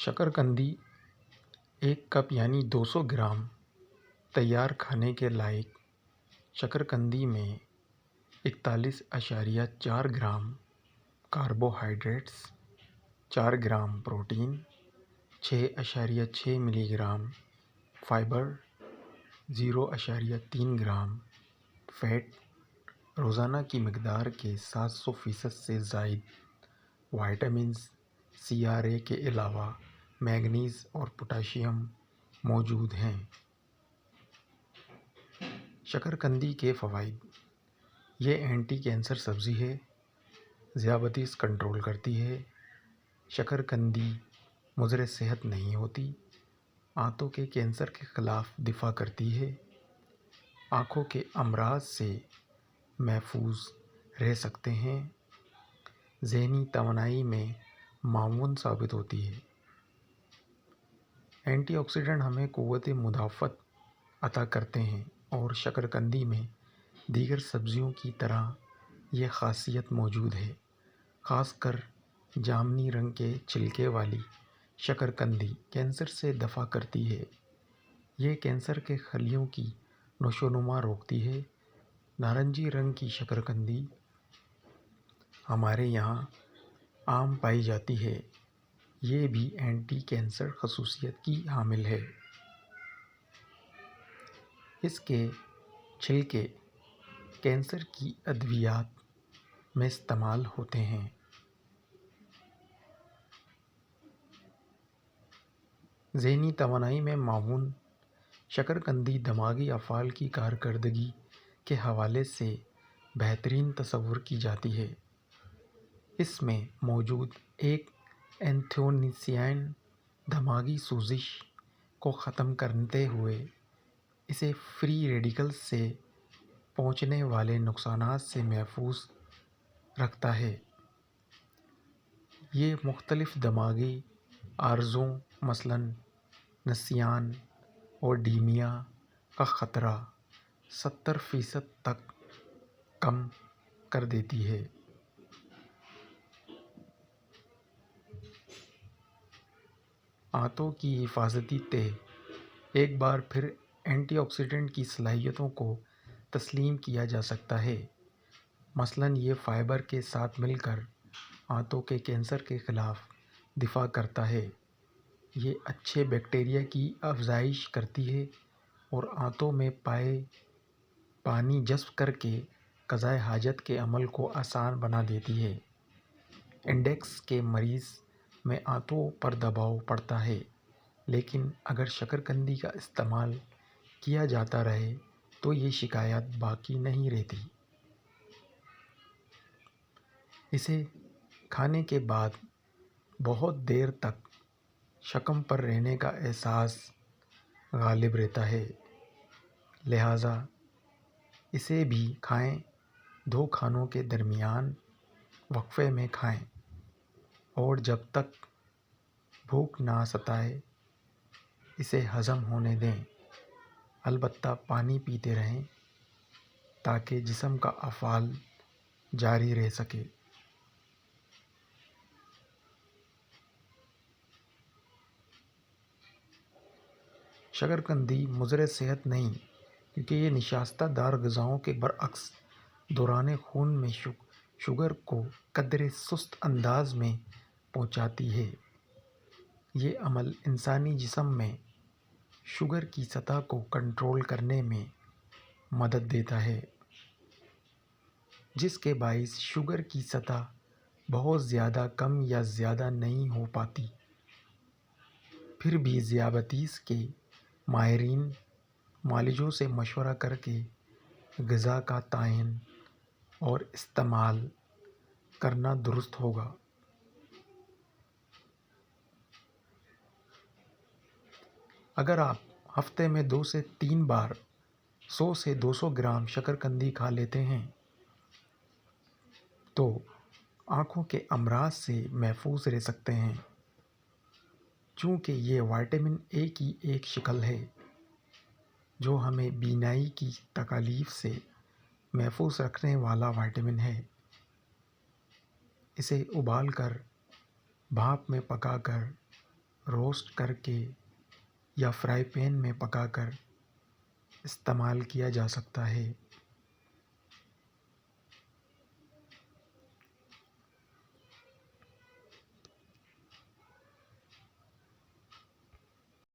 शकरकंदी 1 cup यानी 200 ग्राम तैयार खाने के लायक शकरकंदी में 41.4 gram carbohydrates, 4 gram protein, 6.6 milligram fibre, 0.3 gram fat, रोज़ाना की मकदार के 700% से ज़ायद वाइटामिन्स, CRA के अलावा मैंगनीज़ और पोटाशियम मौजूद हैं। शकरकंदी के फ़वाइद: ये एंटी कैंसर सब्ज़ी है, ज़ियाबतीस कंट्रोल करती है, शकरकंदी मुज़र सेहत नहीं होती, आंतों के कैंसर के ख़िलाफ़ दिफ़ा करती है, आँखों के अमराज से महफूज रह सकते हैं, ज़हनी तवानाई में मामून साबित होती है। एंटीऑक्सीडेंट हमें क़ुव्वत मुदाफ़त अता करते हैं और शकरकंदी में दीगर सब्ज़ियों की तरह यह ख़ासियत मौजूद है। ख़ासकर जामनी रंग के छिलके वाली शकरकंदी कैंसर से दफ़ा करती है। यह कैंसर के खलियों की नशोनुमा रोकती है। नारंगी रंग की शकरकंदी हमारे यहाँ आम पाई जाती है। ये भी एंटी कैंसर खसूसियत की हामिल है। इसके छिलके कैंसर की अद्वियात में इस्तेमाल होते हैं। ज़हनी तवानाई में मामून: शकरकंदी दिमागी अफ़आल की कारकर्दगी के हवाले से बेहतरीन तस्वुर की जाती है। इसमें मौजूद एक एंथोसियानिन दिमागी सूजिश को ख़त्म करते हुए इसे फ्री रेडिकल्स से पहुँचने वाले नुकसानात से महफूज रखता है। ये मुख्तलिफ़ दिमागी आर्ज़ों मसलन नसियान और डीमिया का ख़तरा 70% तक कम कर देती है। आंतों की हिफाजती तह: एक बार फिर एंटीऑक्सीडेंट की सलाहियतों को तस्लीम किया जा सकता है। मसलन ये फाइबर के साथ मिलकर आंतों के कैंसर के ख़िलाफ़ दिफ़ा करता है। ये अच्छे बैक्टीरिया की अफज़ाइश करती है और आंतों में पानी जज़्ब करके क़ज़ाए हाजत के अमल को आसान बना देती है। इंडेक्स के मरीज़ में आंतों पर दबाव पड़ता है, लेकिन अगर शकरकंदी का इस्तेमाल किया जाता रहे तो ये शिकायत बाकी नहीं रहती। इसे खाने के बाद बहुत देर तक शक्म पर रहने का एहसास गालिब रहता है, लिहाजा इसे भी खाएं। 2 खानों के दरमियान वक्फे में खाएं और जब तक भूख ना सताए इसे हज़म होने दें। अलबत्ता पानी पीते रहें ताकि जिस्म का अफ़आल जारी रह सके। शकरकंदी मुज़र सेहत नहीं, क्योंकि ये निशास्ता दार ग़िज़ाओं के बरअक्स दौरान खून में शुगर को कदरे सुस्त अंदाज में पहुँचाती है। ये अमल इंसानी जिस्म में शुगर की सतह को कंट्रोल करने में मदद देता है, जिसके बाइस शुगर की सतह बहुत ज़्यादा कम या ज़्यादा नहीं हो पाती। फिर भी ज़ियाबतीस के माहिरीन मालिजों से मशवरा करके ग़िज़ा का तयन और इस्तेमाल करना दुरुस्त होगा। अगर आप हफ्ते में 2 से 3 बार 100 से 200 ग्राम शकरकंदी खा लेते हैं तो आँखों के अमराज से महफूज रह सकते हैं। चूँकि ये विटामिन ए की एक शक्ल है जो हमें बीनाई की तकलीफ़ से महफूज रखने वाला विटामिन है। इसे उबाल कर, भाप में पकाकर روسٹ کر کے یا فرائی پین میں پکا کر استعمال کیا جا سکتا ہے۔